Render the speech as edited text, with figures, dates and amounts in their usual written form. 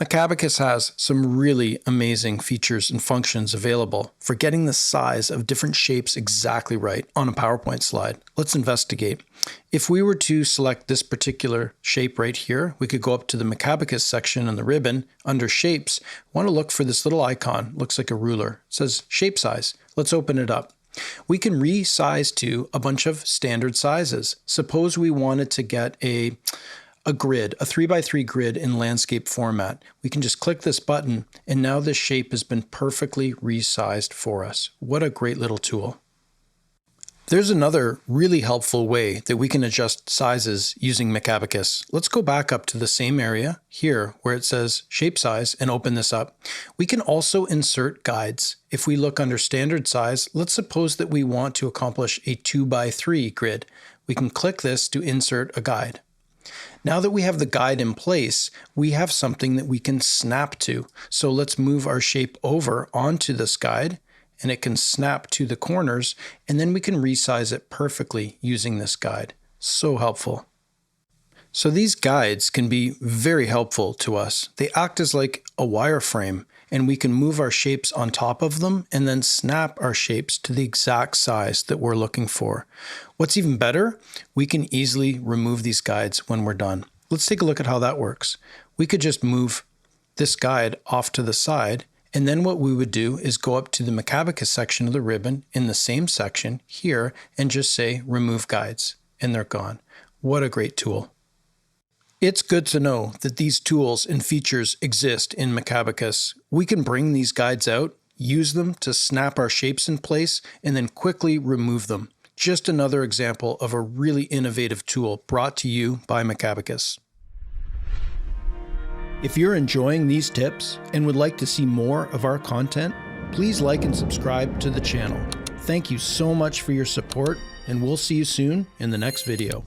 Macabacus has some really amazing features and functions available for getting the size of different shapes exactly right on a PowerPoint slide. Let's investigate. If we were to select this particular shape right here, we could go up to the Macabacus section on the ribbon. Under Shapes, want to look for this little icon, looks like a ruler. It says Shape Size. Let's open it up. We can resize to a bunch of standard sizes. Suppose we wanted to get a grid, a 3x3 grid in landscape format. We can just click this button and now this shape has been perfectly resized for us. What a great little tool. There's another really helpful way that we can adjust sizes using Macabacus. Let's go back up to the same area here where it says shape size and open this up. We can also insert guides. If we look under standard size, let's suppose that we want to accomplish a 2x3 grid. We can click this to insert a guide. Now that we have the guide in place, we have something that we can snap to. So let's move our shape over onto this guide and it can snap to the corners and then we can resize it perfectly using this guide. So helpful. So these guides can be very helpful to us. They act as like a wireframe and we can move our shapes on top of them and then snap our shapes to the exact size that we're looking for. What's even better, we can easily remove these guides when we're done. Let's take a look at how that works. We could just move this guide off to the side, and then what we would do is go up to the Macabacus section of the ribbon in the same section here and just say remove guides, and they're gone. What a great tool. It's good to know that these tools and features exist in Macabacus. We can bring these guides out, use them to snap our shapes in place, and then quickly remove them. Just another example of a really innovative tool brought to you by Macabacus. If you're enjoying these tips and would like to see more of our content, please like and subscribe to the channel. Thank you so much for your support, and we'll see you soon in the next video.